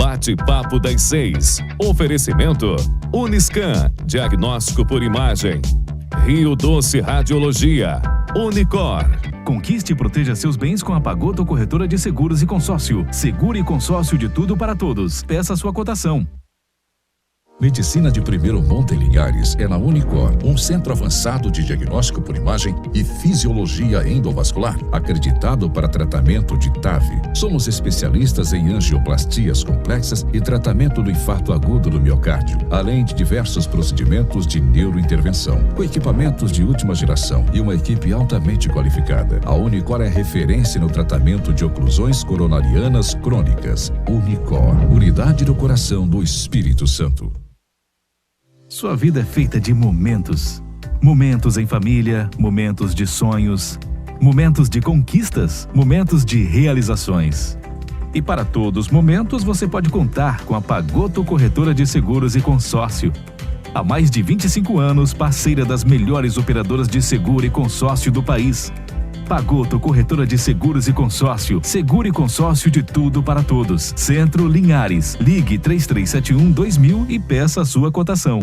Bate-papo das 6. Oferecimento Uniscan, diagnóstico por imagem. Rio Doce Radiologia. Unicor. Conquiste e proteja seus bens com a Pagoto Corretora de Seguros e Consórcio. Seguro e consórcio de tudo para todos. Peça sua cotação. Medicina de primeiro monte em Linhares é na Unicor, um centro avançado de diagnóstico por imagem e fisiologia endovascular, acreditado para tratamento de TAV. Somos especialistas em angioplastias complexas e tratamento do infarto agudo do miocárdio, além de diversos procedimentos de neurointervenção, com equipamentos de última geração e uma equipe altamente qualificada. A Unicor é referência no tratamento de oclusões coronarianas crônicas. Unicor, unidade do coração do Espírito Santo. Sua vida é feita de momentos. Momentos em família, momentos de sonhos, momentos de conquistas, momentos de realizações. E para todos os momentos você pode contar com a Pagoto Corretora de Seguros e Consórcio. Há mais de 25 anos, parceira das melhores operadoras de seguro e consórcio do país. Pagoto Corretora de Seguros e Consórcio. Seguro e consórcio de tudo para todos. Centro Linhares. Ligue 3371-2000 e peça a sua cotação.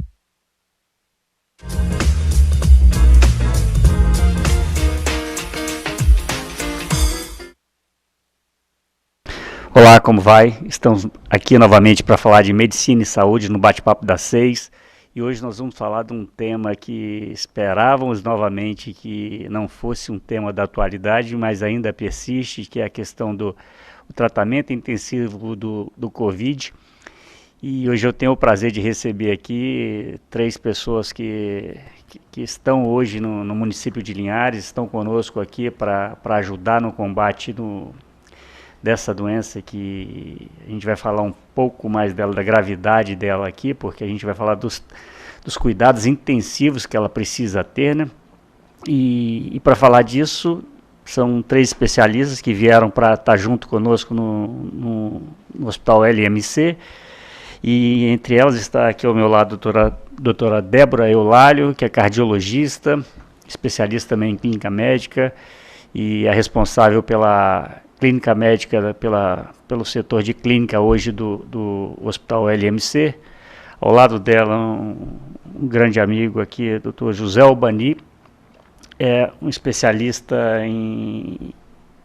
Olá, como vai? Estamos aqui novamente para falar de medicina e saúde no Bate-Papo das 6. E hoje nós vamos falar de um tema que esperávamos novamente que não fosse um tema da atualidade, mas ainda persiste, que é a questão do tratamento intensivo do Covid. E hoje eu tenho o prazer de receber aqui 3 pessoas que estão hoje no município de Linhares, estão conosco aqui para ajudar no combate dessa doença, que a gente vai falar um pouco mais dela, da gravidade dela aqui, porque a gente vai falar dos cuidados intensivos que ela precisa ter, né? E para falar disso, são 3 especialistas que vieram para estar junto conosco no Hospital LMC, e entre elas está aqui ao meu lado a doutora Débora Eulálio, que é cardiologista, especialista também em clínica médica, e é responsável pela clínica médica, pelo setor de clínica hoje do Hospital LMC. Ao lado dela, um grande amigo aqui, Dr. José Albani, é um especialista em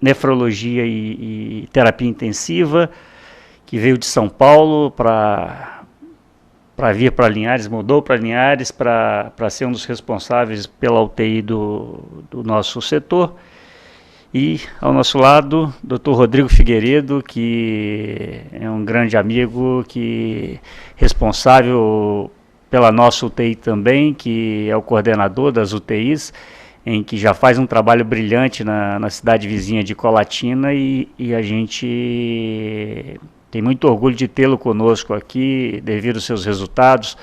nefrologia e terapia intensiva, que veio de São Paulo para vir para Linhares, mudou para Linhares para ser um dos responsáveis pela UTI do nosso setor. E ao nosso lado, Dr. Rodrigo Figueiredo, que é um grande amigo, que responsável pela nossa UTI também, que é o coordenador das UTIs, em que já faz um trabalho brilhante na cidade vizinha de Colatina, e a gente tem muito orgulho de tê-lo conosco aqui, devido aos seus resultados,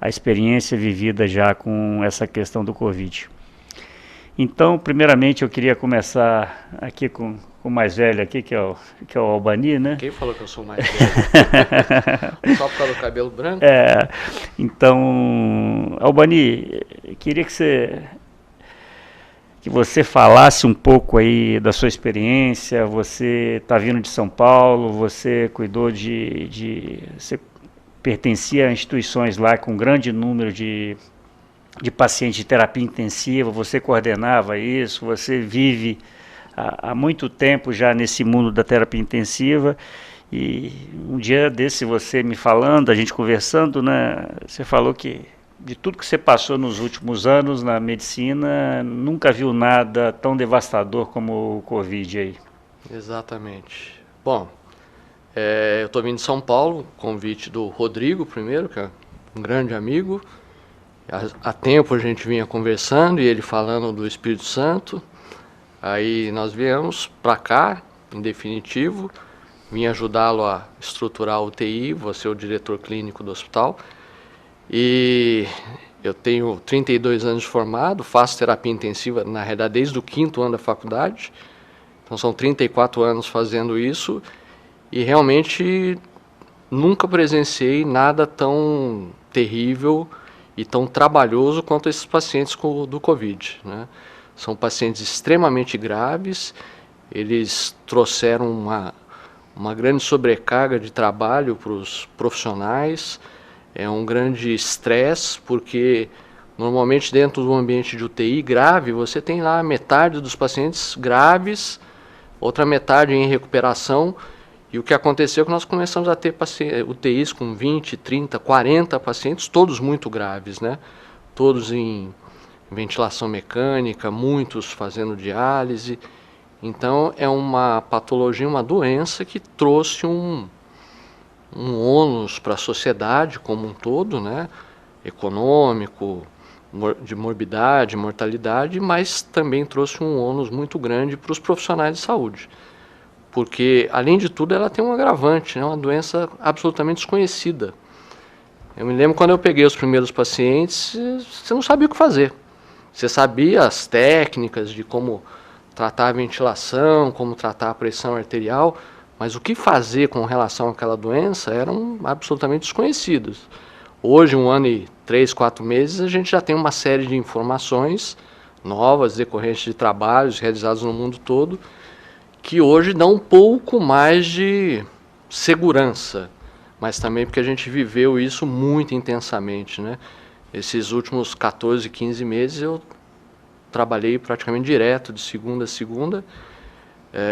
a experiência vivida já com essa questão do Covid. Então, primeiramente, eu queria começar aqui com o mais velho aqui, que é o Albani, né? Quem falou que eu sou mais velho? Só por causa do cabelo branco? Então, Albani, eu queria que você falasse um pouco aí da sua experiência. Você está vindo de São Paulo, você cuidou você pertencia a instituições lá com um grande número de pacientes de terapia intensiva, você coordenava isso, você vive há muito tempo já nesse mundo da terapia intensiva, e um dia desse você me falando, a gente conversando, né, você falou que de tudo que você passou nos últimos anos na medicina, nunca viu nada tão devastador como o Covid aí. Exatamente. Bom, eu estou vindo de São Paulo, convite do Rodrigo primeiro, que é um grande amigo. Há tempo a gente vinha conversando e ele falando do Espírito Santo. Aí nós viemos para cá, em definitivo, vim ajudá-lo a estruturar a UTI, vou ser o diretor clínico do hospital. E eu tenho 32 anos de formado, faço terapia intensiva, na realidade, desde o 5º ano da faculdade. Então são 34 anos fazendo isso, e realmente nunca presenciei nada tão terrível e tão trabalhoso quanto esses pacientes do Covid, né? São pacientes extremamente graves, eles trouxeram uma grande sobrecarga de trabalho para os profissionais, é um grande estresse, porque normalmente dentro do ambiente de UTI grave, você tem lá metade dos pacientes graves, outra metade em recuperação, e o que aconteceu é que nós começamos a ter UTIs com 20, 30, 40 pacientes, todos muito graves, né? Todos em ventilação mecânica, muitos fazendo diálise. Então é uma patologia, uma doença que trouxe um ônus para a sociedade como um todo, né? Econômico, de morbidade, mortalidade, mas também trouxe um ônus muito grande para os profissionais de saúde. Porque, além de tudo, ela tem um agravante, né? Uma doença absolutamente desconhecida. Eu me lembro quando eu peguei os primeiros pacientes, você não sabia o que fazer. Você sabia as técnicas de como tratar a ventilação, como tratar a pressão arterial, mas o que fazer com relação àquela doença eram absolutamente desconhecidos. Hoje, 1 ano e 3, 4 meses, a gente já tem uma série de informações novas, decorrentes de trabalhos realizados no mundo todo, que hoje dão um pouco mais de segurança, mas também porque a gente viveu isso muito intensamente, né? Esses últimos 14, 15 meses eu trabalhei praticamente direto, de segunda a segunda,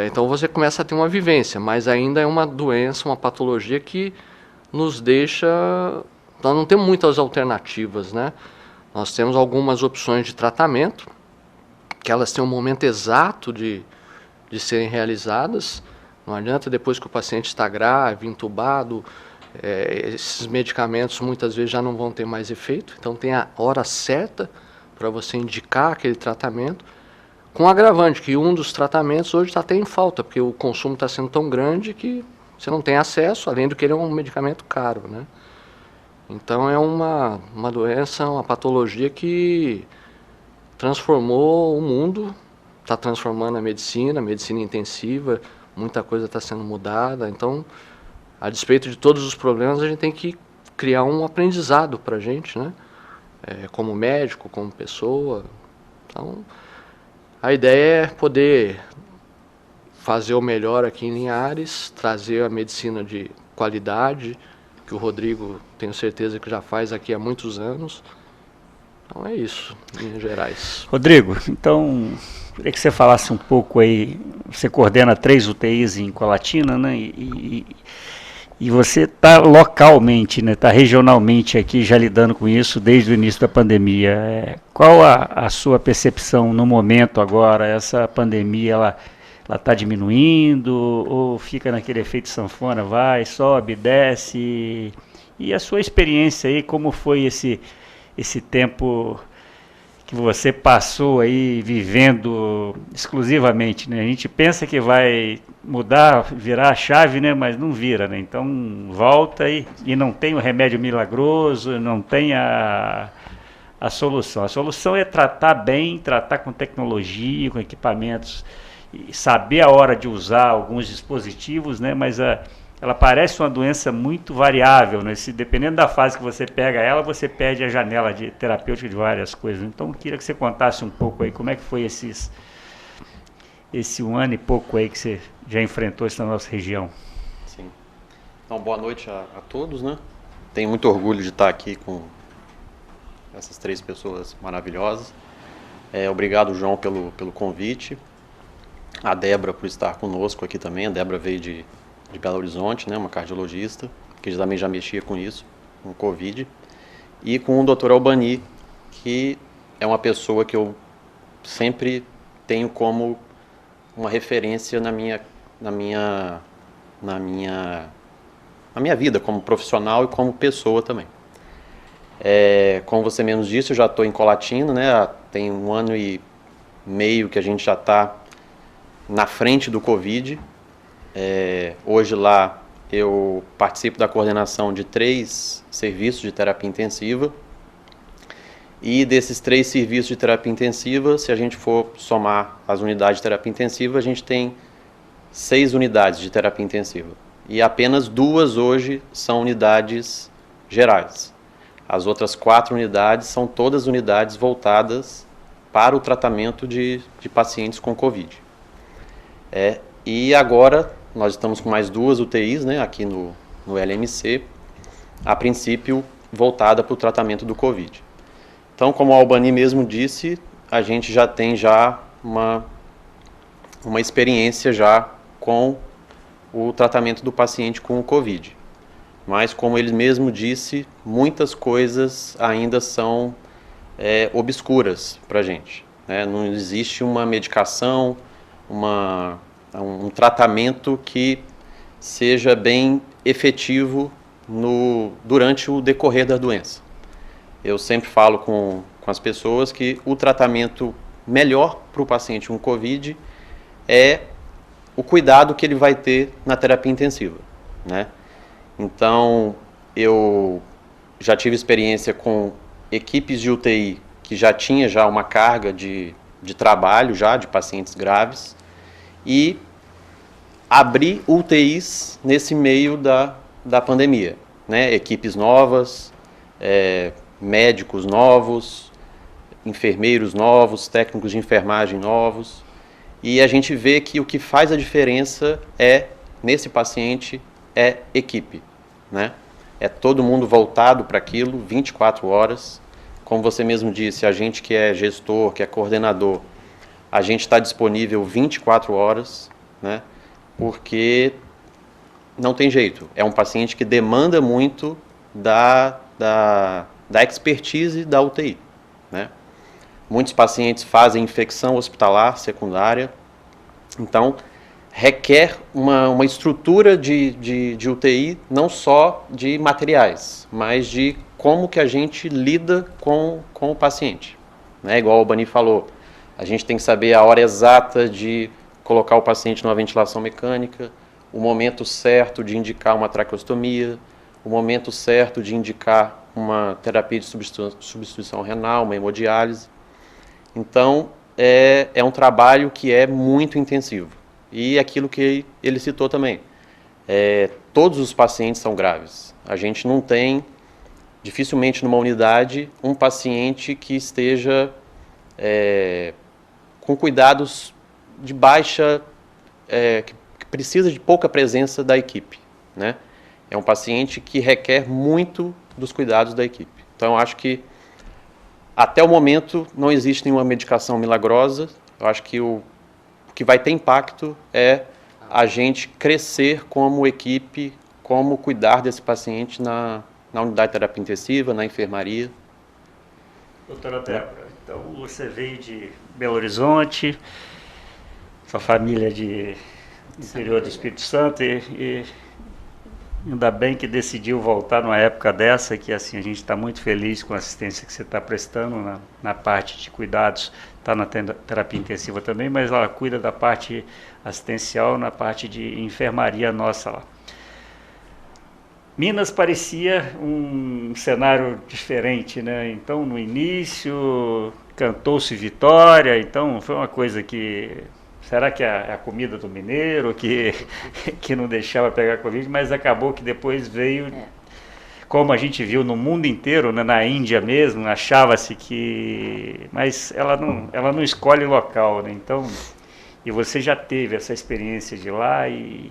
então você começa a ter uma vivência, mas ainda é uma doença, uma patologia que nos deixa... Nós não temos muitas alternativas, né? Nós temos algumas opções de tratamento, que elas têm um momento exato de serem realizadas. Não adianta depois que o paciente está grave, entubado, esses medicamentos muitas vezes já não vão ter mais efeito, então tem a hora certa para você indicar aquele tratamento, com agravante que um dos tratamentos hoje está até em falta, porque o consumo está sendo tão grande que você não tem acesso, além do que ele é um medicamento caro, né? Então é uma doença, uma patologia que transformou o mundo, está transformando a medicina intensiva, muita coisa está sendo mudada. Então, a despeito de todos os problemas, a gente tem que criar um aprendizado para a gente, né? Como médico, como pessoa. Então, a ideia é poder fazer o melhor aqui em Linhares, trazer a medicina de qualidade, que o Rodrigo, tenho certeza que já faz aqui há muitos anos. Então é isso, em Minas Gerais. Rodrigo, então, queria que você falasse um pouco aí, você coordena 3 UTIs em Colatina, né, e você está localmente, né, está regionalmente aqui já lidando com isso desde o início da pandemia. Qual a sua percepção no momento agora? Essa pandemia, ela está diminuindo ou fica naquele efeito sanfona, vai, sobe, desce? E a sua experiência aí, como foi esse tempo que você passou aí vivendo exclusivamente, né? A gente pensa que vai mudar, virar a chave, né? Mas não vira, né? Então volta e não tem o remédio milagroso, não tem a solução. A solução é tratar bem, tratar com tecnologia, com equipamentos, e saber a hora de usar alguns dispositivos, né? Mas ela parece uma doença muito variável, né? Dependendo da fase que você pega ela, você perde a janela de terapêutica de várias coisas. Então, eu queria que você contasse um pouco aí como é que foi esse 1 ano e pouco aí que você já enfrentou isso na nossa região. Sim. Então, boa noite a todos, né? Tenho muito orgulho de estar aqui com essas 3 pessoas maravilhosas. Obrigado, João, pelo convite. A Débora por estar conosco aqui também. A Débora veio de Belo Horizonte, né, uma cardiologista, que também já mexia com isso, com Covid. E com o Dr. Albani, que é uma pessoa que eu sempre tenho como uma referência na minha vida, como profissional e como pessoa também. Como você mesmo disse, eu já estou em Colatina, né, tem 1 ano e meio que a gente já está na frente do Covid. Hoje lá eu participo da coordenação de 3 serviços de terapia intensiva, e desses 3 serviços de terapia intensiva, se a gente for somar as unidades de terapia intensiva, a gente tem 6 unidades de terapia intensiva, e apenas 2 hoje são unidades gerais. As outras 4 unidades são todas unidades voltadas para o tratamento de pacientes com Covid. E agora nós estamos com mais 2 UTIs, né, aqui no LMC, a princípio voltada para o tratamento do Covid. Então, como o Albani mesmo disse, a gente já tem uma experiência já com o tratamento do paciente com o Covid. Mas, como ele mesmo disse, muitas coisas ainda são obscuras para a gente, né? Não existe uma medicação, um tratamento que seja bem efetivo durante o decorrer da doença. Eu sempre falo com as pessoas que o tratamento melhor para o paciente com Covid é o cuidado que ele vai ter na terapia intensiva, né? Então, eu já tive experiência com equipes de UTI que já tinha uma carga de trabalho de pacientes graves e abrir UTIs nesse meio da pandemia, né? Equipes novas, médicos novos, enfermeiros novos, técnicos de enfermagem novos, e a gente vê que o que faz a diferença nesse paciente é equipe, né? É todo mundo voltado para aquilo 24 horas. Como você mesmo disse, a gente que é gestor, que é coordenador, a gente está disponível 24 horas, né? Porque não tem jeito. É um paciente que demanda muito da expertise da UTI, né? Muitos pacientes fazem infecção hospitalar secundária, então requer uma estrutura de UTI, não só de materiais, mas de como que a gente lida com o paciente, né? Igual o Albani falou, a gente tem que saber a hora exata de colocar o paciente numa ventilação mecânica, o momento certo de indicar uma traqueostomia, o momento certo de indicar uma terapia de substituição renal, uma hemodiálise. Então, é um trabalho que é muito intensivo. E aquilo que ele citou também, todos os pacientes são graves. A gente não tem, dificilmente numa unidade, um paciente que esteja com cuidados de baixa, que precisa de pouca presença da equipe, né? É um paciente que requer muito dos cuidados da equipe. Então, eu acho que, até o momento, não existe nenhuma medicação milagrosa. Eu acho que o que vai ter impacto é a gente crescer como equipe, como cuidar desse paciente na unidade de terapia intensiva, na enfermaria. Doutora Débora, então você veio de Belo Horizonte, sua família de interior do Espírito Santo e ainda bem que decidiu voltar numa época dessa, que assim, a gente está muito feliz com a assistência que você está prestando na parte de cuidados, está na terapia intensiva também, mas ela cuida da parte assistencial, na parte de enfermaria nossa lá. Minas parecia um cenário diferente, né? Então, no início, cantou-se vitória, então foi uma coisa que... Será que é a comida do mineiro que não deixava pegar Covid? Mas acabou que depois veio, como a gente viu no mundo inteiro, né, na Índia mesmo, achava-se que... Mas ela não escolhe local, né? Então, e você já teve essa experiência de lá e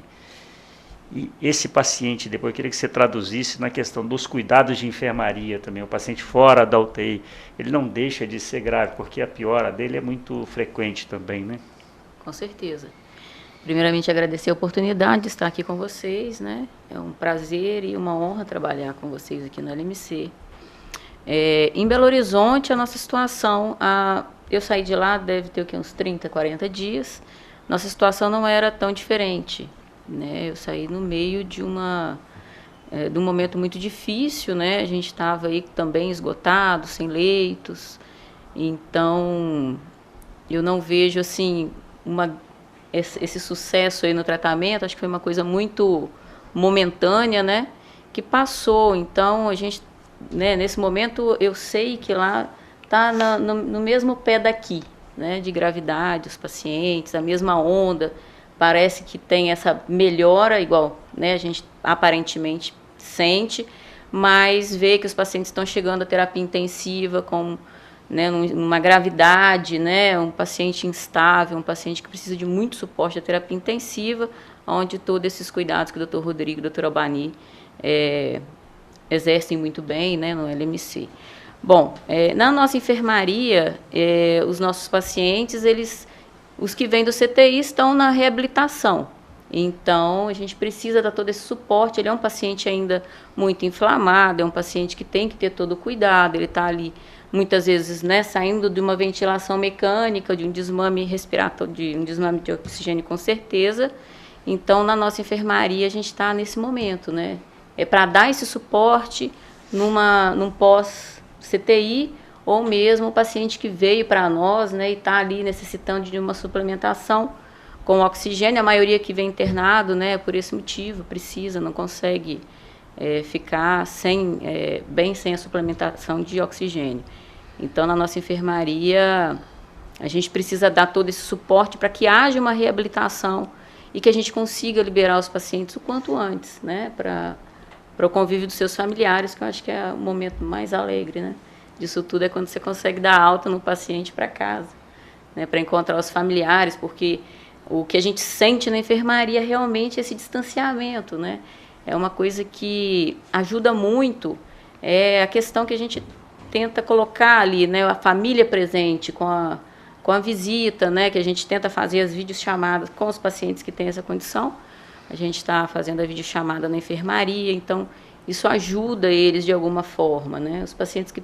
esse paciente, depois eu queria que você traduzisse na questão dos cuidados de enfermaria também, o paciente fora da UTI, ele não deixa de ser grave, porque a piora dele é muito frequente também, né? Com certeza. Primeiramente, agradecer a oportunidade de estar aqui com vocês, né? É um prazer e uma honra trabalhar com vocês aqui no LMC. Em Belo Horizonte, a nossa situação, eu saí de lá, deve ter uns 30, 40 dias, nossa situação não era tão diferente, né? Eu saí no meio de um momento muito difícil, né? A gente estava aí também esgotado, sem leitos, então eu não vejo assim esse sucesso aí no tratamento. Acho que foi uma coisa muito momentânea, né? Que passou. Então a gente, né? Nesse momento eu sei que lá está no mesmo pé daqui, né? De gravidade, os pacientes, a mesma onda. Parece que tem essa melhora igual, né? A gente aparentemente sente, mas vê que os pacientes estão chegando à terapia intensiva com, né, numa gravidade, né? Um paciente instável, um paciente que precisa de muito suporte da terapia intensiva, onde todos esses cuidados que o Dr. Rodrigo e o Dr. Albani exercem muito bem, né, no LMC. Bom, na nossa enfermaria, os nossos pacientes, os que vêm do CTI estão na reabilitação. Então, a gente precisa dar todo esse suporte. Ele é um paciente ainda muito inflamado, é um paciente que tem que ter todo o cuidado. Ele está ali, muitas vezes, né, saindo de uma ventilação mecânica, de um desmame respiratório, de um desmame de oxigênio, com certeza. Então, na nossa enfermaria, a gente está nesse momento, né? É para dar esse suporte num pós-CTI, ou mesmo o paciente que veio para nós, né, e está ali necessitando de uma suplementação com oxigênio. A maioria que vem internado, né, por esse motivo, não consegue ficar bem sem a suplementação de oxigênio. Então, na nossa enfermaria, a gente precisa dar todo esse suporte para que haja uma reabilitação e que a gente consiga liberar os pacientes o quanto antes, né, para o convívio dos seus familiares, que eu acho que é o momento mais alegre, né, disso tudo, é quando você consegue dar alta no paciente para casa, né, para encontrar os familiares, porque o que a gente sente na enfermaria é realmente esse distanciamento, né? É uma coisa que ajuda muito, a questão que a gente tenta colocar ali, né? A família presente com a visita, né? Que a gente tenta fazer as videochamadas com os pacientes que têm essa condição. A gente está fazendo a videochamada na enfermaria, então isso ajuda eles de alguma forma, né? Os pacientes que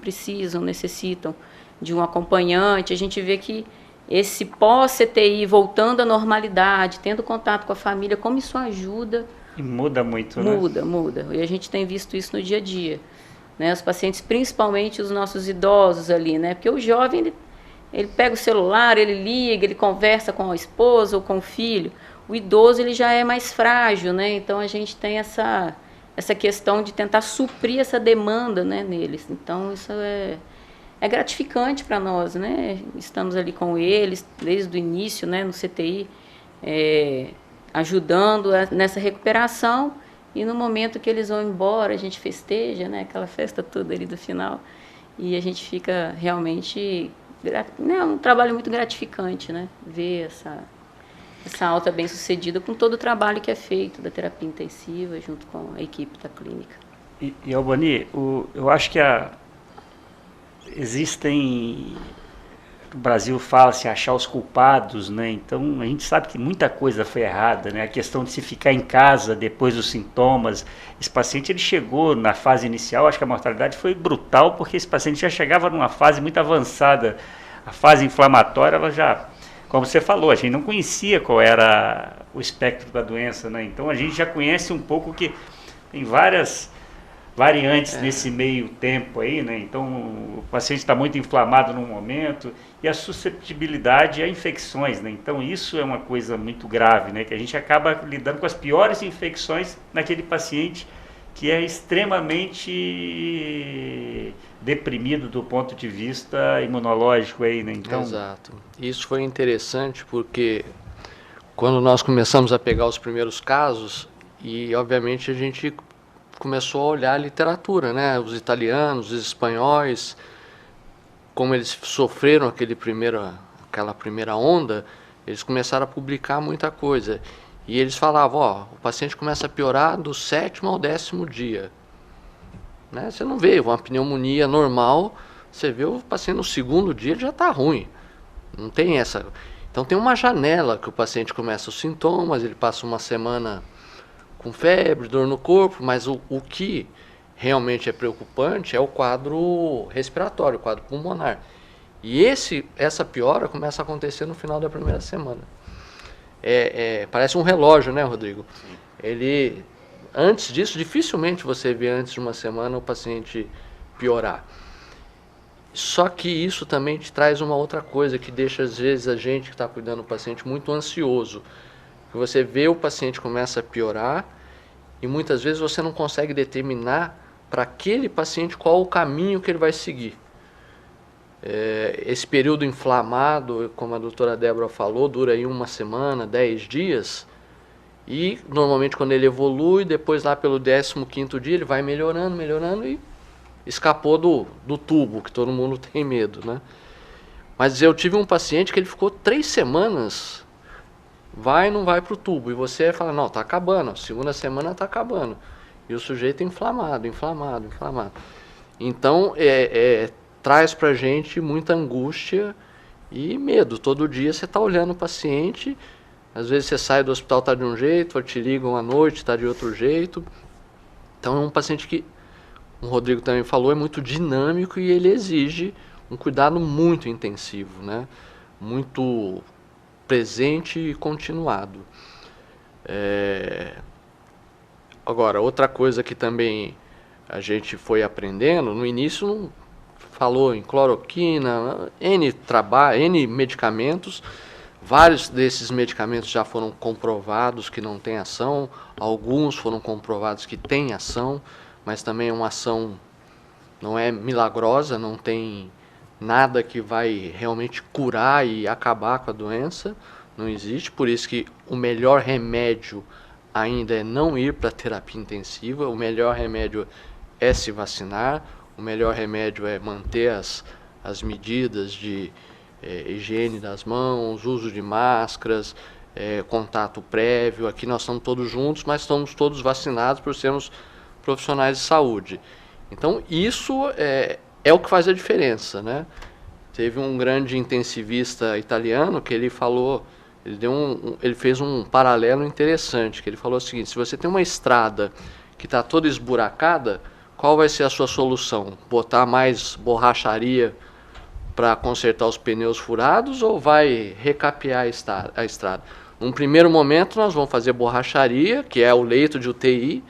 necessitam de um acompanhante, a gente vê que esse pós-CTI, voltando à normalidade, tendo contato com a família, como isso ajuda. E muda muito, né? Muda. E a gente tem visto isso no dia a dia, né? Os pacientes, principalmente os nossos idosos ali, né? Porque o jovem, ele pega o celular, ele liga, ele conversa com a esposa ou com o filho. O idoso, ele já é mais frágil, né? Então, a gente tem essa questão de tentar suprir essa demanda, né, neles. Então, isso é gratificante para nós, né? Estamos ali com eles desde o início, né, no CTI, ajudando nessa recuperação, e no momento que eles vão embora, a gente festeja, né, aquela festa toda ali do final, e a gente fica realmente, né, um trabalho muito gratificante, né, ver essa alta bem-sucedida com todo o trabalho que é feito da terapia intensiva junto com a equipe da clínica. E Albani, eu acho que existem, o Brasil fala-se achar os culpados, né? Então a gente sabe que muita coisa foi errada, né? A questão de se ficar em casa depois dos sintomas. Esse paciente, ele chegou na fase inicial, acho que a mortalidade foi brutal, porque esse paciente já chegava numa fase muito avançada. A fase inflamatória, ela já, como você falou, a gente não conhecia qual era o espectro da doença, né? Então a gente já conhece um pouco que tem várias variantes nesse meio tempo aí, né? Então o paciente está muito inflamado num momento, e a susceptibilidade a infecções, né? Então isso é uma coisa muito grave, né? Que a gente acaba lidando com as piores infecções naquele paciente que é extremamente deprimido do ponto de vista imunológico aí, né? Então, exato. Isso foi interessante porque quando nós começamos a pegar os primeiros casos, e obviamente a gente começou a olhar a literatura, né? Os italianos, os espanhóis, como eles sofreram aquela primeira onda, eles começaram a publicar muita coisa. E eles falavam, o paciente começa a piorar do 7º ao 10º dia. Né? Você não vê uma pneumonia normal, você vê o paciente no 2º dia, ele já está ruim. Não tem essa. Então tem uma janela que o paciente começa os sintomas, ele passa uma semana com febre, dor no corpo, mas o que realmente é preocupante é o quadro respiratório, o quadro pulmonar. E essa piora começa a acontecer no final da primeira semana. Parece um relógio, né, Rodrigo? Sim. Antes disso, dificilmente você vê antes de uma semana o paciente piorar. Só que isso também te traz uma outra coisa que deixa, às vezes, a gente que está cuidando do paciente muito ansioso. Você vê o paciente começa a piorar e muitas vezes você não consegue determinar para aquele paciente qual o caminho que ele vai seguir. Esse período inflamado, como a doutora Débora falou, dura aí uma semana, 10 dias, e normalmente quando ele evolui, depois lá pelo 15º dia, ele vai melhorando e escapou do tubo, que todo mundo tem medo, né? Mas eu tive um paciente que ele ficou 3 semanas vai e não vai para o tubo. E você fala, não, está acabando, a segunda semana está acabando. E o sujeito inflamado. Então, traz para a gente muita angústia e medo. Todo dia você está olhando o paciente, às vezes você sai do hospital, está de um jeito, te ligam à noite, está de outro jeito. Então, é um paciente que, o Rodrigo também falou, é muito dinâmico e ele exige um cuidado muito intensivo, né? Muito presente e continuado. Agora, outra coisa que também a gente foi aprendendo, no início não falou em cloroquina, N medicamentos, vários desses medicamentos já foram comprovados que não têm ação, alguns foram comprovados que têm ação, mas também uma ação não é milagrosa, não tem nada que vai realmente curar e acabar com a doença, não existe, por isso que o melhor remédio ainda é não ir para a terapia intensiva, o melhor remédio é se vacinar, o melhor remédio é manter as medidas de higiene das mãos, uso de máscaras, contato prévio. Aqui nós estamos todos juntos, mas estamos todos vacinados por sermos profissionais de saúde. Então isso é o que faz a diferença, né? Teve um grande intensivista italiano que ele falou, ele fez um paralelo interessante, que ele falou o seguinte: se você tem uma estrada que está toda esburacada, qual vai ser a sua solução? Botar mais borracharia para consertar os pneus furados ou vai recapear a estrada? Num primeiro momento nós vamos fazer borracharia, que é o leito de UTI,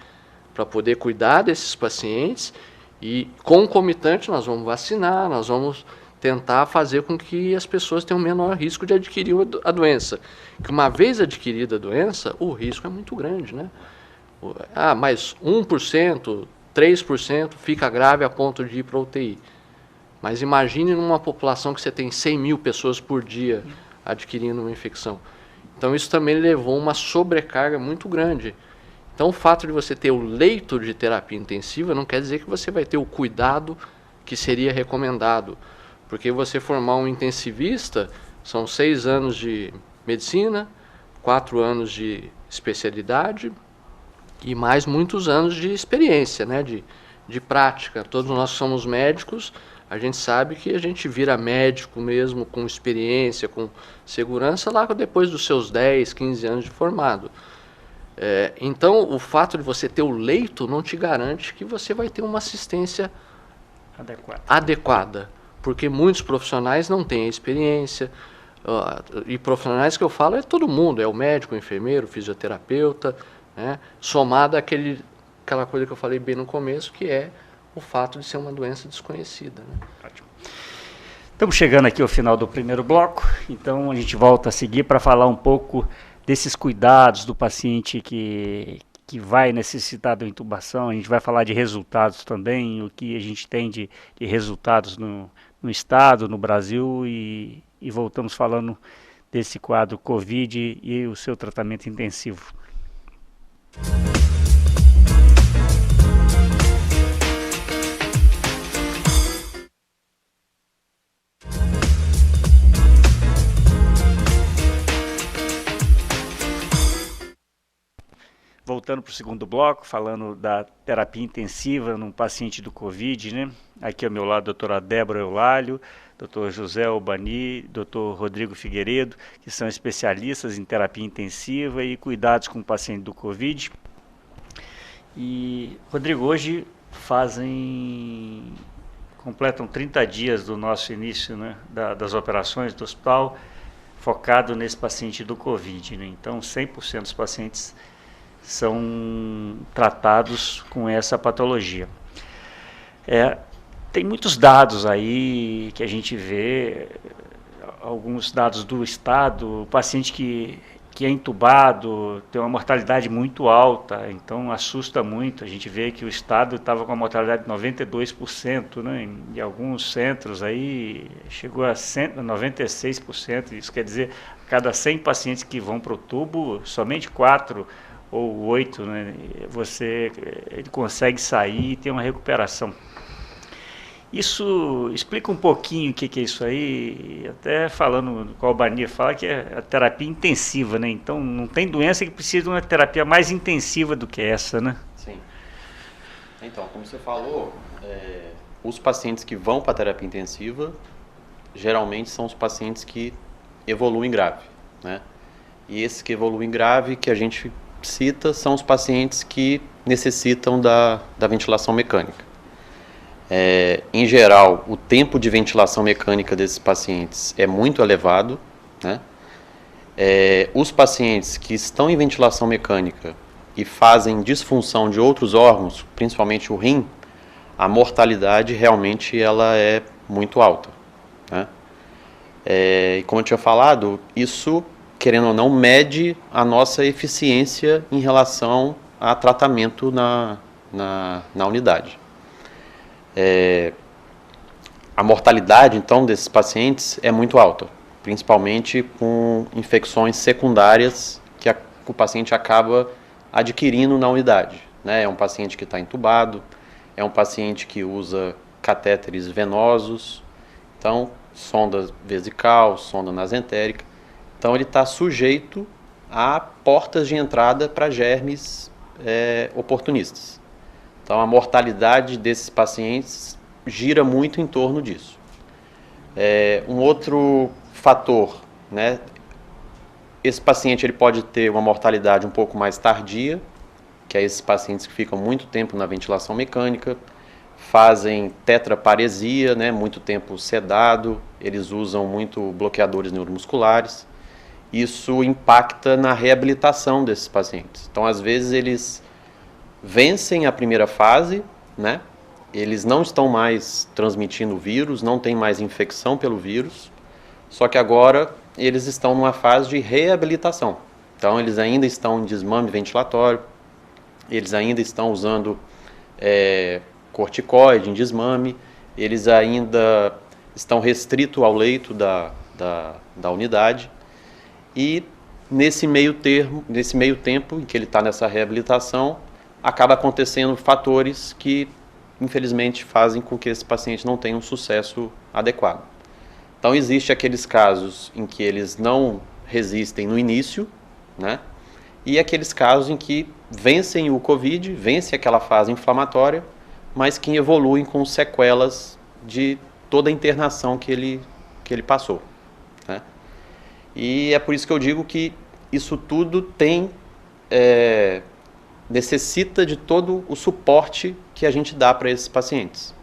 para poder cuidar desses pacientes, e concomitante nós vamos vacinar, nós vamos tentar fazer com que as pessoas tenham menor risco de adquirir a doença. Que uma vez adquirida a doença, o risco é muito grande, né? Mas 1%, 3% fica grave a ponto de ir para a UTI. Mas imagine numa população que você tem 100 mil pessoas por dia adquirindo uma infecção. Então isso também levou uma sobrecarga muito grande. Então o fato de você ter o leito de terapia intensiva não quer dizer que você vai ter o cuidado que seria recomendado. Porque você formar um intensivista, são 6 anos de medicina, 4 anos de especialidade e mais muitos anos de experiência, né, de prática. Todos nós somos médicos, a gente sabe que a gente vira médico mesmo com experiência, com segurança, lá depois dos seus 10, 15 anos de formado. Então, o fato de você ter o leito não te garante que você vai ter uma assistência adequada, porque muitos profissionais não têm a experiência, e profissionais que eu falo é todo mundo, é o médico, o enfermeiro, o fisioterapeuta, né, somado àquela coisa que eu falei bem no começo, que é o fato de ser uma doença desconhecida. Né? Ótimo. Estamos chegando aqui ao final do primeiro bloco, então a gente volta a seguir para falar um pouco desses cuidados do paciente que vai necessitar da intubação. A gente vai falar de resultados também, o que a gente tem de resultados no estado, no Brasil, e voltamos falando desse quadro Covid e o seu tratamento intensivo. Voltando para o segundo bloco, falando da terapia intensiva num paciente do Covid, né? Aqui ao meu lado a doutora Débora Eulálio, doutor José Albani, doutor Rodrigo Figueiredo, que são especialistas em terapia intensiva e cuidados com o paciente do Covid. E, Rodrigo, hoje completam 30 dias do nosso início, né, das operações do hospital, focado nesse paciente do Covid, né? Então, 100% dos pacientes são tratados com essa patologia. Tem muitos dados aí que a gente vê, alguns dados do estado, o paciente que é intubado tem uma mortalidade muito alta, então assusta muito. A gente vê que o estado estava com uma mortalidade de 92%, né? Em alguns centros aí chegou a 96%, isso quer dizer, a cada 100 pacientes que vão para o tubo, somente 4 ou 8, né, ele consegue sair e ter uma recuperação. Isso explica um pouquinho o que é isso aí, até falando com a Albania, fala que é a terapia intensiva, né? Então não tem doença que precisa de uma terapia mais intensiva do que essa, né? Sim. Então, como você falou, os pacientes que vão para a terapia intensiva, geralmente são os pacientes que evoluem grave, né? E esses que evoluem grave, que a gente cita, são os pacientes que necessitam da ventilação mecânica. Em geral, o tempo de ventilação mecânica desses pacientes é muito elevado, né? Os pacientes que estão em ventilação mecânica e fazem disfunção de outros órgãos, principalmente o rim, a mortalidade realmente ela é muito alta, né? E como eu tinha falado, isso, querendo ou não, mede a nossa eficiência em relação a tratamento na unidade. A mortalidade, então, desses pacientes é muito alta, principalmente com infecções secundárias que o paciente acaba adquirindo na unidade, né? É um paciente que está entubado, é um paciente que usa catéteres venosos, então, sonda vesical, sonda nasentérica. Então, ele está sujeito a portas de entrada para germes oportunistas. Então, a mortalidade desses pacientes gira muito em torno disso. Um outro fator, né? Esse paciente ele pode ter uma mortalidade um pouco mais tardia, que é esses pacientes que ficam muito tempo na ventilação mecânica, fazem tetraparesia, né? Muito tempo sedado, eles usam muito bloqueadores neuromusculares. Isso impacta na reabilitação desses pacientes. Então, às vezes, eles vencem a primeira fase, né? Eles não estão mais transmitindo o vírus, não tem mais infecção pelo vírus, só que agora eles estão numa fase de reabilitação. Então, eles ainda estão em desmame ventilatório, eles ainda estão usando corticoide em desmame, eles ainda estão restritos ao leito da unidade. E nesse meio tempo em que ele está nessa reabilitação, acaba acontecendo fatores que, infelizmente, fazem com que esse paciente não tenha um sucesso adequado. Então, existe aqueles casos em que eles não resistem no início, né? E aqueles casos em que vencem o COVID, vencem aquela fase inflamatória, mas que evoluem com sequelas de toda a internação que ele passou, né? E é por isso que eu digo que isso tudo necessita de todo o suporte que a gente dá para esses pacientes.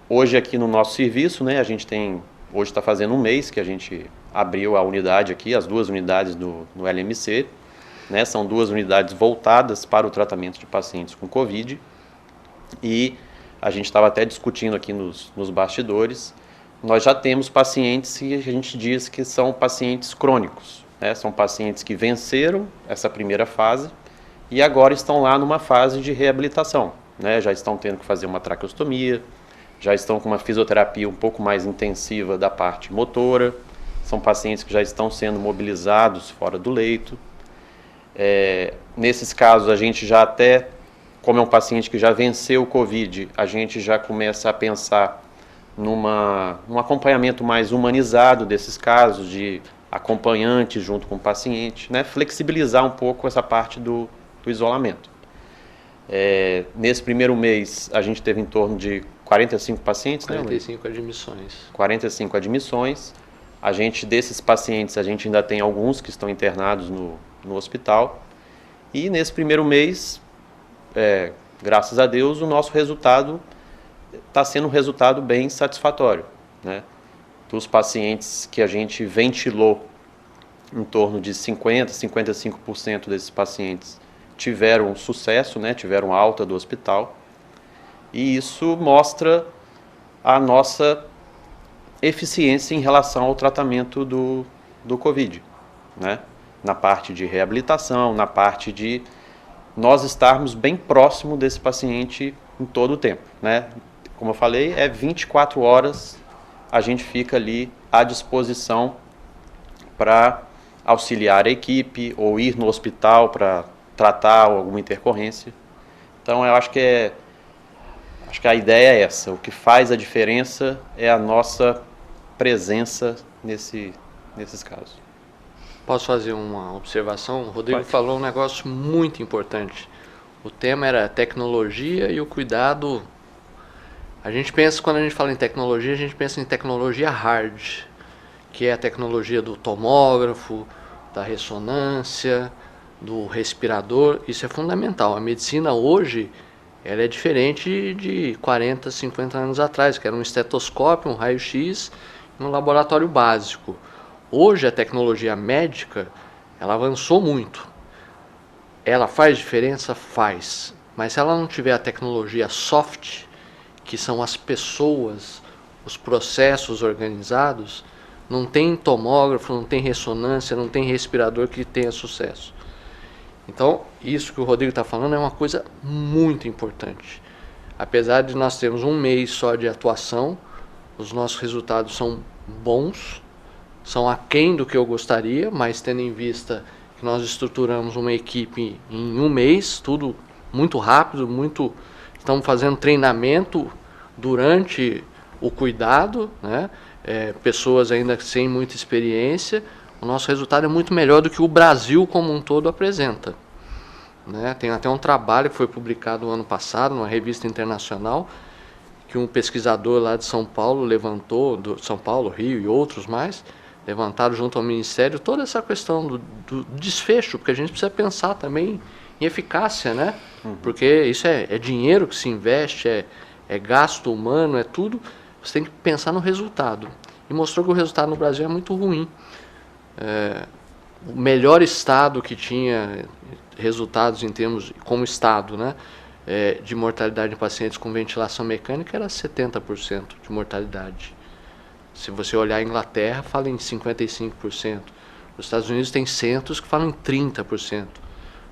Hoje aqui no nosso serviço, né, hoje está fazendo um mês que a gente abriu a unidade aqui, as duas unidades no LMC, né, são duas unidades voltadas para o tratamento de pacientes com COVID, e a gente estava até discutindo aqui nos bastidores. Nós já temos pacientes que a gente diz que são pacientes crônicos, né? São pacientes que venceram essa primeira fase e agora estão lá numa fase de reabilitação, né? Já estão tendo que fazer uma traqueostomia, já estão com uma fisioterapia um pouco mais intensiva da parte motora, são pacientes que já estão sendo mobilizados fora do leito. Nesses casos, a gente já até, como é um paciente que já venceu o COVID, a gente já começa a pensar num acompanhamento mais humanizado desses casos, de acompanhante junto com o paciente, né? Flexibilizar um pouco essa parte do isolamento. Nesse primeiro mês, a gente teve em torno de 45 pacientes, 45 admissões. 45 admissões. Desses pacientes, a gente ainda tem alguns que estão internados no hospital. E nesse primeiro mês, graças a Deus, o nosso resultado está sendo um resultado bem satisfatório, né? Dos pacientes que a gente ventilou, em torno de 50%, 55% desses pacientes tiveram sucesso, né? Tiveram alta do hospital. E isso mostra a nossa eficiência em relação ao tratamento do COVID, né? Na parte de reabilitação, na parte de nós estarmos bem próximo desse paciente em todo o tempo, né? Como eu falei, 24 horas a gente fica ali à disposição para auxiliar a equipe ou ir no hospital para tratar alguma intercorrência. Então, eu acho que Acho que a ideia é essa. O que faz a diferença é a nossa presença nesses casos. Posso fazer uma observação? O Rodrigo falou um negócio muito importante. O tema era tecnologia e o cuidado. A gente pensa, quando a gente fala em tecnologia, a gente pensa em tecnologia hard, que é a tecnologia do tomógrafo, da ressonância, do respirador. Isso é fundamental. A medicina hoje, ela é diferente de 40, 50 anos atrás, que era um estetoscópio, um raio-x e um laboratório básico. Hoje a tecnologia médica, ela avançou muito. Ela faz diferença? Faz. Mas se ela não tiver a tecnologia soft, que são as pessoas, os processos organizados, não tem tomógrafo, não tem ressonância, não tem respirador que tenha sucesso. Então, isso que o Rodrigo está falando é uma coisa muito importante. Apesar de nós termos um mês só de atuação, os nossos resultados são bons, são aquém do que eu gostaria, mas tendo em vista que nós estruturamos uma equipe em um mês, tudo muito rápido, estamos fazendo treinamento durante o cuidado, né? Pessoas ainda sem muita experiência, o nosso resultado é muito melhor do que o Brasil como um todo apresenta. Né? Tem até um trabalho que foi publicado no ano passado, numa revista internacional, que um pesquisador lá de São Paulo levantou, São Paulo, Rio e outros mais, levantaram junto ao Ministério toda essa questão do desfecho, porque a gente precisa pensar também em eficácia, né? Porque isso é dinheiro que se investe, é gasto humano, é tudo. Você tem que pensar no resultado. E mostrou que o resultado no Brasil é muito ruim. O melhor estado que tinha resultados em termos, como estado, né, de mortalidade em pacientes com ventilação mecânica era 70% de mortalidade. Se você olhar a Inglaterra, fala em 55%. Os Estados Unidos tem centros que falam em 30%.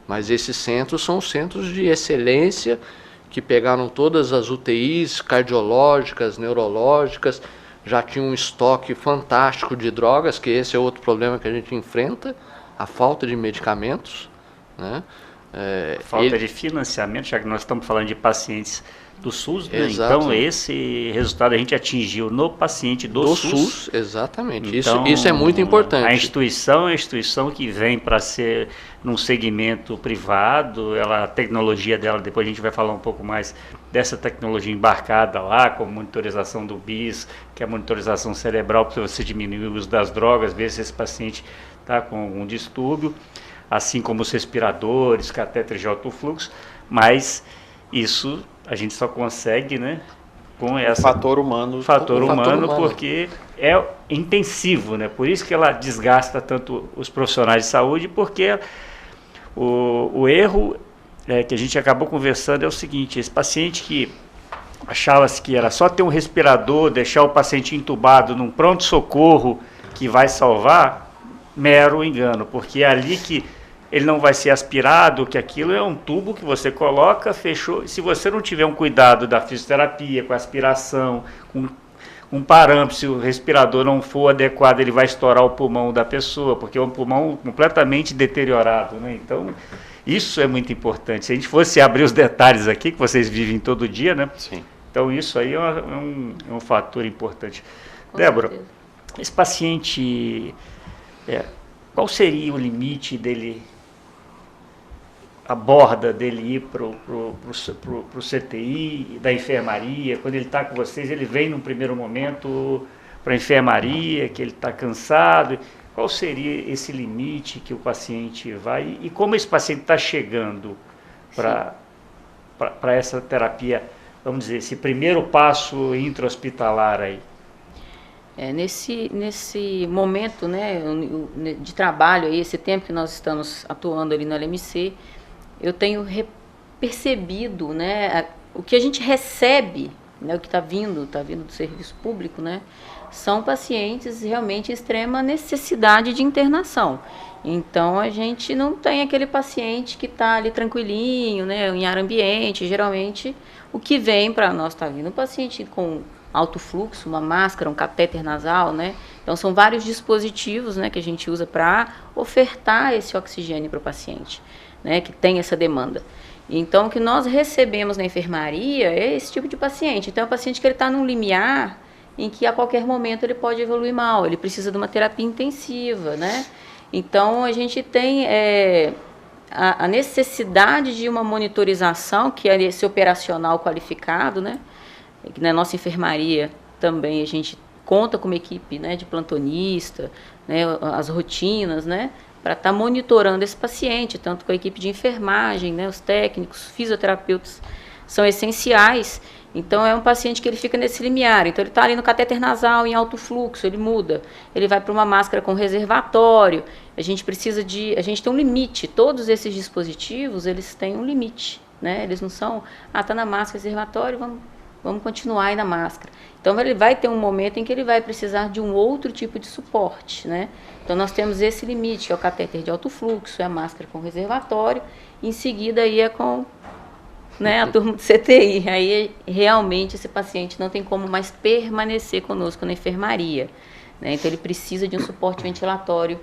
Mas esses centros são centros de excelência que pegaram todas as UTIs cardiológicas, neurológicas, já tinham um estoque fantástico de drogas, que esse é outro problema que a gente enfrenta, a falta de medicamentos, né? Falta de financiamento, já que nós estamos falando de pacientes do SUS, né? Exato. Então esse resultado a gente atingiu no paciente do SUS. Exatamente, Então, isso é muito importante. A instituição é a instituição que vem para ser num segmento privado, a tecnologia dela, depois a gente vai falar um pouco mais dessa tecnologia embarcada lá, com monitorização do BIS, que é a monitorização cerebral, para você diminuir o uso das drogas, ver se esse paciente está com algum distúrbio, assim como os respiradores, catéteres de alto fluxo, mas isso a gente só consegue, né, com esse fator humano, porque é intensivo, né? Por isso que ela desgasta tanto os profissionais de saúde, porque o erro que a gente acabou conversando é o seguinte: esse paciente que achava-se que era só ter um respirador, deixar o paciente entubado num pronto-socorro que vai salvar, mero engano, porque é ali que ele não vai ser aspirado, que aquilo é um tubo que você coloca, fechou. Se você não tiver um cuidado da fisioterapia, com a aspiração, com um parâmetro, se o respirador não for adequado, ele vai estourar o pulmão da pessoa, porque é um pulmão completamente deteriorado, né? Então, isso é muito importante. Se a gente fosse abrir os detalhes aqui, que vocês vivem todo dia, né? Sim. Então, isso aí é um fator importante. Com Débora, certeza. Esse paciente, qual seria o limite dele, a borda dele ir para o CTI, da enfermaria? Quando ele está com vocês, ele vem num primeiro momento para a enfermaria, que ele está cansado. Qual seria esse limite que o paciente vai, e como esse paciente está chegando para essa terapia, vamos dizer, esse primeiro passo intra-hospitalar aí? Nesse momento, né, de trabalho, aí, esse tempo que nós estamos atuando ali no LMC, eu tenho percebido, né, o que a gente recebe, né, o que está vindo do serviço público, né, são pacientes realmente em extrema necessidade de internação. Então, a gente não tem aquele paciente que está ali tranquilinho, né, em ar ambiente. Geralmente, o que vem para nós está vindo um paciente com alto fluxo, uma máscara, um catéter nasal, né? Então, são vários dispositivos, né, que a gente usa para ofertar esse oxigênio para o paciente, né, que tem essa demanda. Então, o que nós recebemos na enfermaria é esse tipo de paciente. Então, é um paciente que ele está num limiar em que a qualquer momento ele pode evoluir mal, ele precisa de uma terapia intensiva, né? Então, a gente tem a necessidade de uma monitorização, que é esse operacional qualificado, né? Na nossa enfermaria também a gente conta com uma equipe, né, de plantonista, né, as rotinas, né, para estar monitorando esse paciente, tanto com a equipe de enfermagem, né, os técnicos, fisioterapeutas são essenciais. Então, é um paciente que ele fica nesse limiar. Então, ele está ali no catéter nasal, em alto fluxo, ele muda. Ele vai para uma máscara com reservatório. A gente tem um limite. Todos esses dispositivos, eles têm um limite, né? Eles não são, tá na máscara, reservatório, vamos continuar aí na máscara. Então, ele vai ter um momento em que ele vai precisar de um outro tipo de suporte, né? Então, nós temos esse limite, que é o catéter de alto fluxo, é a máscara com reservatório. Em seguida, aí é com, né, a turma do CTI. Aí, realmente, esse paciente não tem como mais permanecer conosco na enfermaria, né? Então, ele precisa de um suporte ventilatório,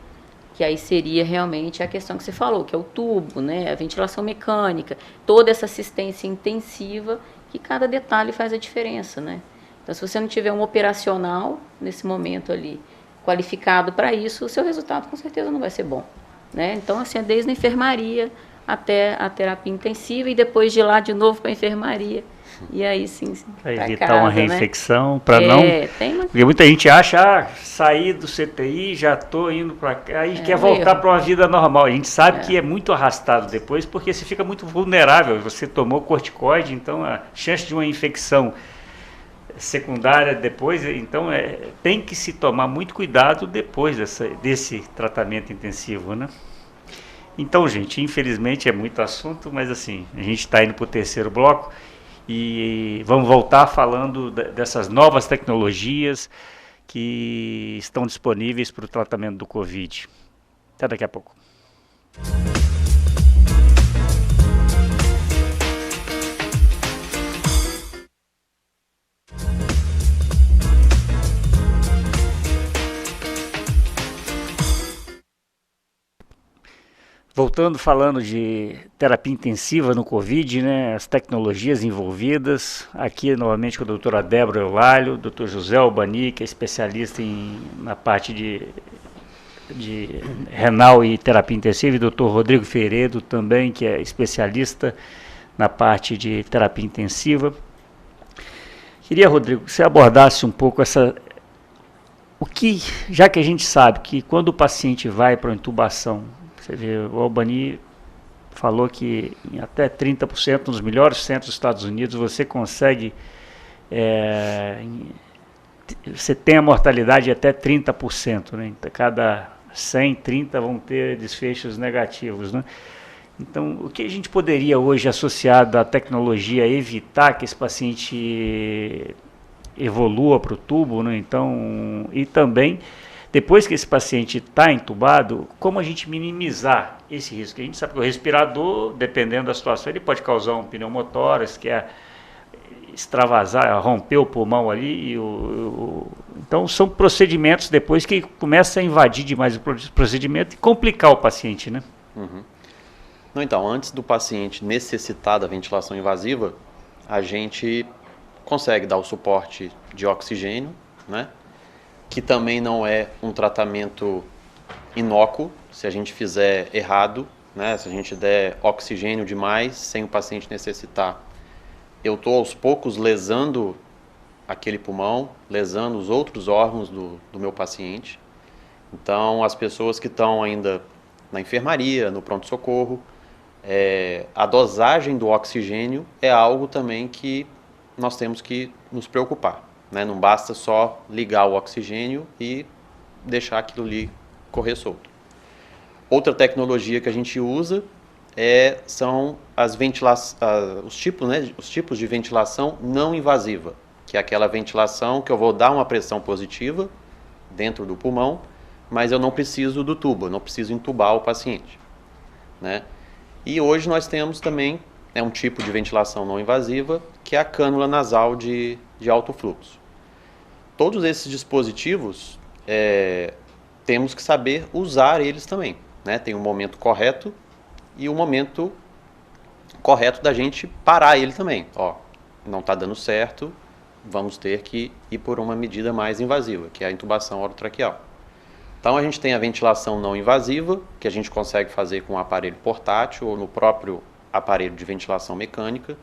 que aí seria realmente a questão que você falou, que é o tubo, né, a ventilação mecânica, toda essa assistência intensiva, que cada detalhe faz a diferença, né? Então, se você não tiver um operacional nesse momento ali qualificado para isso, o seu resultado com certeza não vai ser bom, né? Então, assim, é desde a enfermaria até a terapia intensiva e depois de lá de novo para a enfermaria. E aí sim, para evitar uma reinfecção, né? Para não... Porque muita gente acha, saí do CTI, já estou indo para cá, aí quer voltar para uma vida normal. A gente sabe que é muito arrastado depois, porque você fica muito vulnerável. Você tomou corticoide, então a chance de uma infecção secundária depois, então tem que se tomar muito cuidado depois desse tratamento intensivo, né? Então, gente, infelizmente é muito assunto, mas assim, a gente está indo para o terceiro bloco. E vamos voltar falando dessas novas tecnologias que estão disponíveis para o tratamento do Covid. Até daqui a pouco. Voltando, falando de terapia intensiva no Covid, né, as tecnologias envolvidas, aqui novamente com a doutora Débora Eulalio, doutor José Albani, que é especialista na parte de renal e terapia intensiva, e doutor Rodrigo Feiredo também, que é especialista na parte de terapia intensiva. Queria, Rodrigo, que você abordasse um pouco já que a gente sabe que quando o paciente vai para a intubação, você vê, o Albani falou que em até 30% nos melhores centros dos Estados Unidos você consegue, você tem a mortalidade de até 30%, né? Então, cada 100, 30 vão ter desfechos negativos, né? Então, o que a gente poderia hoje, associado à tecnologia, evitar que esse paciente evolua para o tubo, né? Então, e também, depois que esse paciente está entubado, como a gente minimizar esse risco? A gente sabe que o respirador, dependendo da situação, ele pode causar um pneumotórax, que é extravasar, romper o pulmão ali. Então, são procedimentos depois que começa a invadir demais o procedimento e complicar o paciente, né? Uhum. Não, então, antes do paciente necessitar da ventilação invasiva, a gente consegue dar o suporte de oxigênio, né? Que também não é um tratamento inócuo, se a gente fizer errado, né? Se a gente der oxigênio demais, sem o paciente necessitar, eu estou aos poucos lesando aquele pulmão, lesando os outros órgãos do meu paciente. Então, as pessoas que estão ainda na enfermaria, no pronto-socorro, a dosagem do oxigênio é algo também que nós temos que nos preocupar, né? Não basta só ligar o oxigênio e deixar aquilo ali correr solto. Outra tecnologia que a gente usa são os tipos de ventilação não invasiva, que é aquela ventilação que eu vou dar uma pressão positiva dentro do pulmão, mas eu não preciso do tubo, eu não preciso entubar o paciente, né? E hoje nós temos também um tipo de ventilação não invasiva, que é a cânula nasal de alto fluxo. Todos esses dispositivos, temos que saber usar eles também, né? Tem um momento correto e um momento correto da gente parar ele também. Ó, não está dando certo, vamos ter que ir por uma medida mais invasiva, que é a intubação orotraqueal. Então a gente tem a ventilação não invasiva, que a gente consegue fazer com um aparelho portátil ou no próprio aparelho de ventilação mecânica.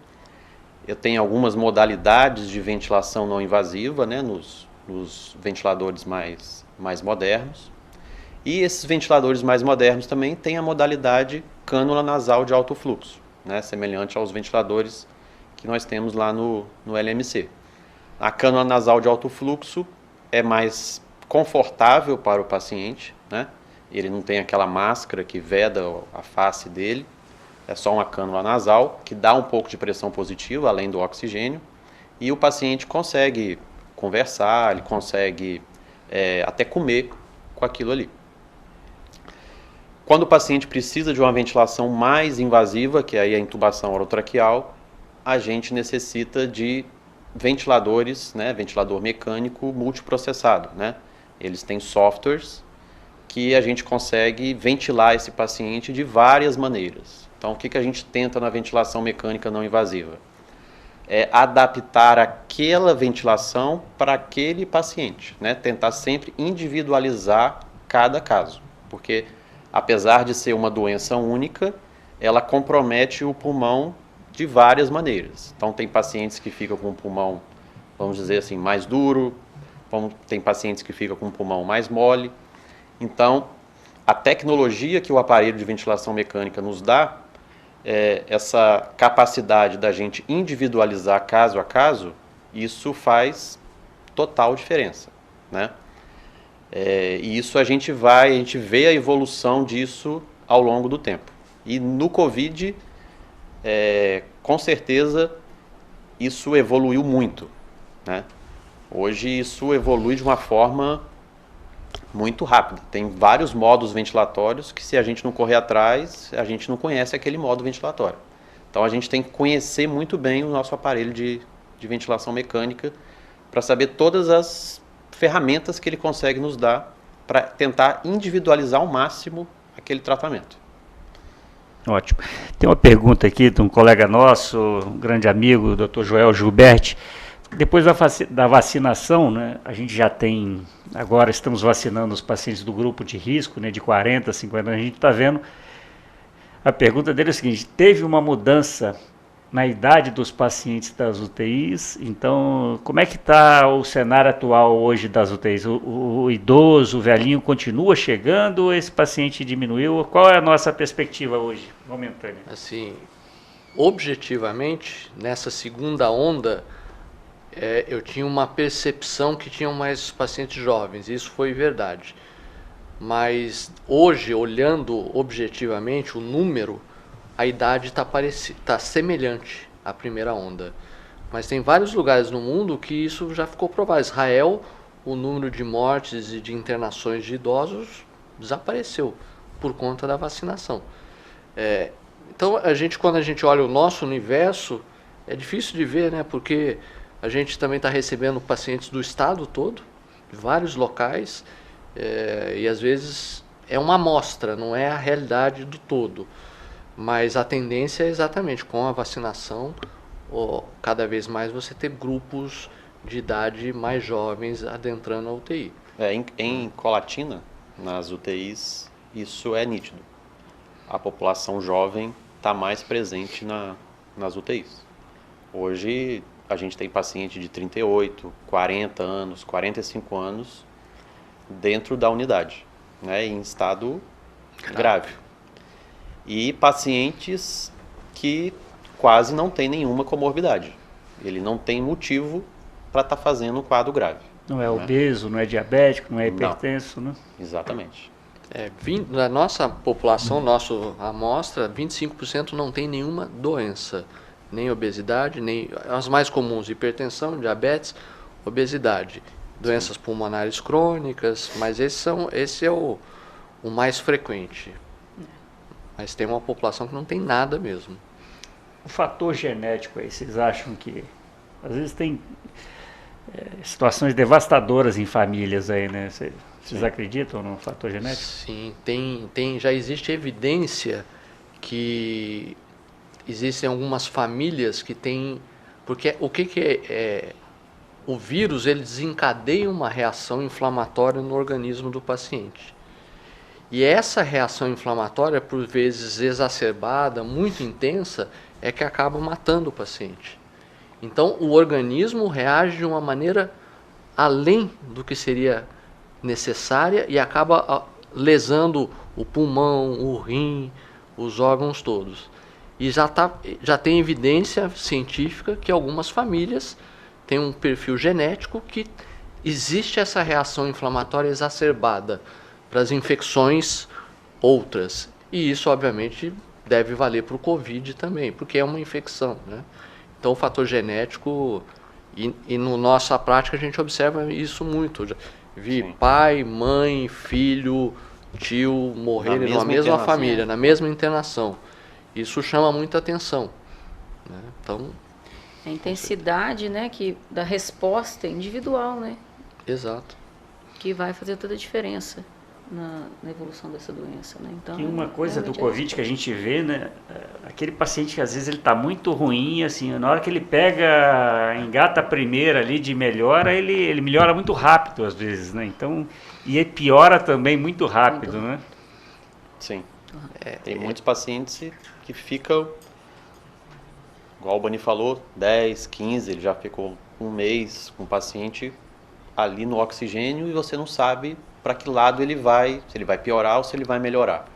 Eu tenho algumas modalidades de ventilação não invasiva, né, nos ventiladores mais modernos. E esses ventiladores mais modernos também têm a modalidade cânula nasal de alto fluxo, né, semelhante aos ventiladores que nós temos lá no LMC. A cânula nasal de alto fluxo é mais confortável para o paciente, né? Ele não tem aquela máscara que veda a face dele, é só uma cânula nasal que dá um pouco de pressão positiva, além do oxigênio, e o paciente consegue conversar, ele consegue até comer com aquilo ali. Quando o paciente precisa de uma ventilação mais invasiva, que aí é a intubação orotraqueal, a gente necessita de ventiladores, né, ventilador mecânico multiprocessado, né? Eles têm softwares que a gente consegue ventilar esse paciente de várias maneiras. Então, o que a gente tenta na ventilação mecânica não invasiva? É adaptar aquela ventilação para aquele paciente, né? Tentar sempre individualizar cada caso, porque apesar de ser uma doença única, ela compromete o pulmão de várias maneiras. Então, tem pacientes que ficam com o pulmão, vamos dizer assim, mais duro, tem pacientes que ficam com o pulmão mais mole. Então, a tecnologia que o aparelho de ventilação mecânica nos dá, essa capacidade da gente individualizar caso a caso, isso faz total diferença, né? E isso a gente vê a evolução disso ao longo do tempo. E no Covid, com certeza, isso evoluiu muito, né? Hoje isso evolui de uma forma muito rápida. Tem vários modos ventilatórios que, se a gente não correr atrás, a gente não conhece aquele modo ventilatório. Então a gente tem que conhecer muito bem o nosso aparelho de ventilação mecânica para saber todas as ferramentas que ele consegue nos dar para tentar individualizar ao máximo aquele tratamento. Ótimo. Tem uma pergunta aqui de um colega nosso, um grande amigo, o Dr. Joel Gilberti. Depois da vacinação, né, a gente já tem, agora estamos vacinando os pacientes do grupo de risco, né, de 40, 50 anos, a gente está vendo, a pergunta dele é a seguinte: teve uma mudança na idade dos pacientes das UTIs, então como é que está o cenário atual hoje das UTIs? O idoso, o velhinho continua chegando ou esse paciente diminuiu? Qual é a nossa perspectiva hoje, momentânea? Assim, objetivamente, nessa segunda onda, eu tinha uma percepção que tinham mais pacientes jovens, isso foi verdade. Mas hoje, olhando objetivamente o número, a idade está semelhante à primeira onda. Mas tem vários lugares no mundo que isso já ficou provado. Israel, o número de mortes e de internações de idosos desapareceu por conta da vacinação. Então, quando a gente olha o nosso universo, é difícil de ver, né? Porque a gente também está recebendo pacientes do estado todo, de vários locais, e às vezes é uma amostra, não é a realidade do todo. Mas a tendência é exatamente, com a vacinação, cada vez mais você ter grupos de idade mais jovens adentrando a UTI. Em Colatina, nas UTIs, isso é nítido. A população jovem está mais presente nas UTIs. Hoje, a gente tem paciente de 38, 40 anos, 45 anos dentro da unidade, né, em estado grave. E pacientes que quase não têm nenhuma comorbidade. Ele não tem motivo para estar fazendo um quadro grave. Não é obeso, não é diabético, não é hipertenso, né? Exatamente. Da nossa população, nossa amostra, 25% não tem nenhuma doença. Nem obesidade, nem as mais comuns: hipertensão, diabetes, obesidade, doenças pulmonares crônicas, mas esse é o mais frequente. Mas tem uma população que não tem nada mesmo. O fator genético aí, vocês acham que às vezes tem situações devastadoras em famílias aí, né? Vocês acreditam no fator genético? Sim, já existe evidência que existem algumas famílias que têm... Porque o que é? O vírus, ele desencadeia uma reação inflamatória no organismo do paciente. E essa reação inflamatória, por vezes exacerbada, muito intensa, é que acaba matando o paciente. Então, o organismo reage de uma maneira além do que seria necessária e acaba lesando o pulmão, o rim, os órgãos todos. E já tem evidência científica que algumas famílias têm um perfil genético que existe essa reação inflamatória exacerbada para as infecções outras. E isso, obviamente, deve valer para o Covid também, porque é uma infecção, né? Então, o fator genético, e na nossa prática a gente observa isso muito. Já vi pai, mãe, filho, tio morrerem na mesma família, na mesma internação. Isso chama muita atenção, né? Então, a intensidade, né, da resposta individual, né? Exato. Que vai fazer toda a diferença na evolução dessa doença, né? Então, e uma coisa do Covid que a gente vê, né, aquele paciente que às vezes ele está muito ruim, assim, na hora que ele engata a primeira ali de melhora, ele melhora muito rápido às vezes, né? Então, e ele piora também muito rápido, né? Sim. Tem muitos pacientes que ficam, igual o Bani falou, 10, 15, ele já ficou um mês com o paciente ali no oxigênio e você não sabe para que lado ele vai, se ele vai piorar ou se ele vai melhorar.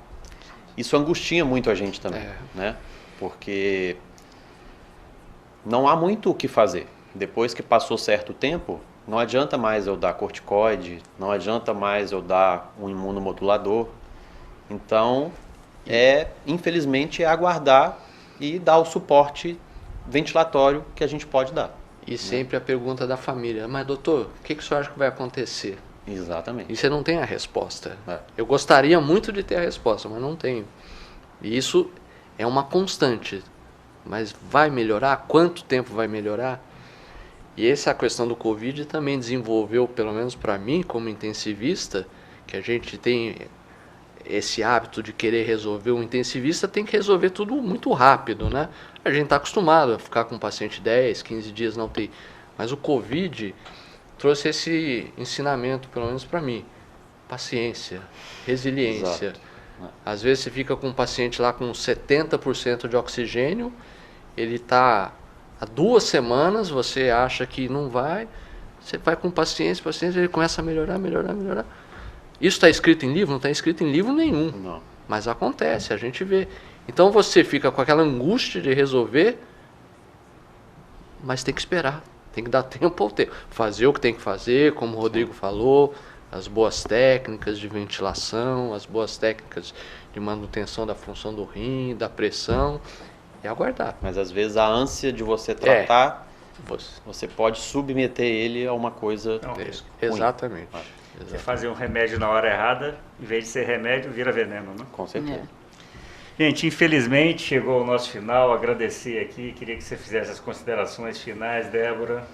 Isso angustia muito a gente também, né? Porque não há muito o que fazer. Depois que passou certo tempo, não adianta mais eu dar corticoide, não adianta mais eu dar um imunomodulador. Então, infelizmente, é aguardar e dar o suporte ventilatório que a gente pode dar. E sempre a pergunta da família, mas doutor, o que o senhor acha que vai acontecer? Exatamente. E você não tem a resposta. Eu gostaria muito de ter a resposta, mas não tenho. E isso é uma constante. Mas vai melhorar? Quanto tempo vai melhorar? E essa questão do Covid também desenvolveu, pelo menos para mim, como intensivista, que a gente tem esse hábito de querer resolver. O intensivista tem que resolver tudo muito rápido, né? A gente está acostumado a ficar com o paciente 10, 15 dias na UTI. Mas o Covid trouxe esse ensinamento, pelo menos para mim. Paciência, resiliência. Exato. Às vezes você fica com um paciente lá com 70% de oxigênio, ele está há 2 semanas, você acha que não vai, você vai com paciência, ele começa a melhorar. Isso está escrito em livro? Não está escrito em livro nenhum. Não. Mas acontece, a gente vê. Então você fica com aquela angústia de resolver, mas tem que esperar. Tem que dar tempo ao tempo. Fazer o que tem que fazer, como o Rodrigo falou, as boas técnicas de ventilação, as boas técnicas de manutenção da função do rim, da pressão, e aguardar. Mas às vezes a ânsia de você tratar, você pode submeter ele a uma coisa ruim. Exatamente. Você fazer um remédio na hora errada, em vez de ser remédio, vira veneno, né? Com certeza. Gente, infelizmente chegou o nosso final. Agradecer aqui, queria que você fizesse as considerações finais, Débora.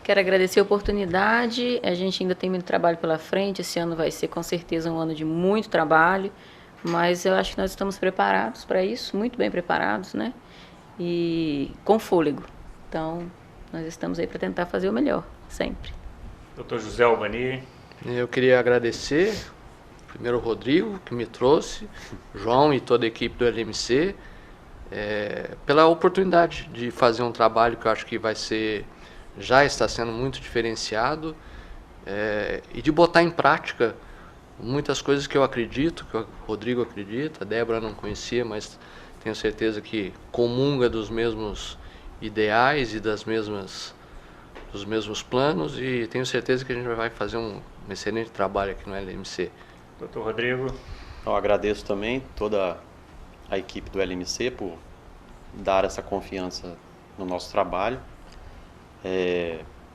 Quero agradecer a oportunidade. A gente ainda tem muito trabalho pela frente. Esse ano vai ser com certeza um ano de muito trabalho, mas eu acho que nós estamos preparados para isso, muito bem preparados, né? E com fôlego. Então, nós estamos aí para tentar fazer o melhor, sempre. Dr. José Albani. Eu queria agradecer, primeiro o Rodrigo, que me trouxe, João e toda a equipe do LMC, pela oportunidade de fazer um trabalho que eu acho que já está sendo muito diferenciado, e de botar em prática muitas coisas que eu acredito, que o Rodrigo acredita, a Débora não conhecia, mas tenho certeza que comunga dos mesmos ideais e dos mesmos planos, e tenho certeza que a gente vai fazer um excelente trabalho aqui no LMC. Dr. Rodrigo. Eu agradeço também toda a equipe do LMC por dar essa confiança no nosso trabalho.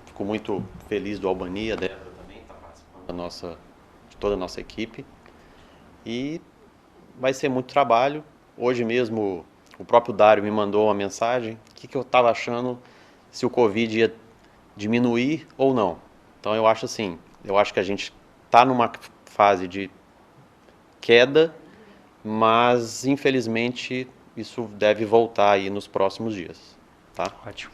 Fico muito feliz do Albani, a Débora também está participando de toda a nossa equipe. E vai ser muito trabalho. Hoje mesmo o próprio Dário me mandou uma mensagem, o que eu estava achando, se o Covid ia diminuir ou não. Então eu acho que a gente está numa fase de queda, mas infelizmente isso deve voltar aí nos próximos dias, tá? Ótimo.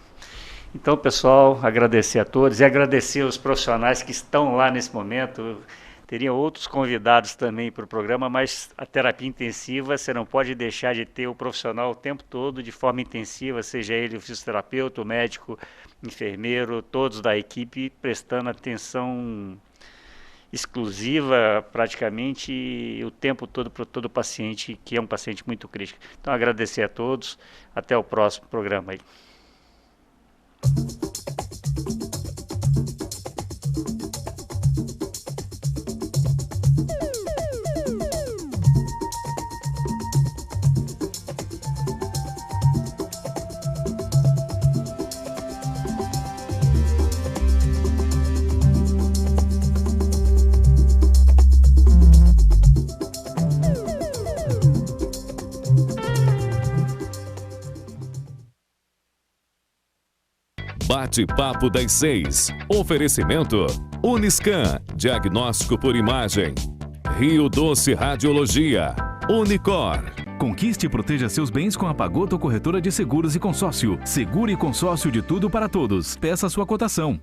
Então, pessoal, agradecer a todos e agradecer os profissionais que estão lá nesse momento. Teria outros convidados também para o programa, mas a terapia intensiva, você não pode deixar de ter o profissional o tempo todo, de forma intensiva, seja ele o fisioterapeuta, o médico, enfermeiro, todos da equipe, prestando atenção exclusiva praticamente o tempo todo para todo paciente, que é um paciente muito crítico. Então, agradecer a todos. Até o próximo programa aí. Bate-papo das 6. Oferecimento Uniscan, diagnóstico por imagem. Rio Doce Radiologia. Unicor. Conquiste e proteja seus bens com a Pagoto Corretora de Seguros e Consórcio. Seguro e consórcio de tudo para todos. Peça sua cotação.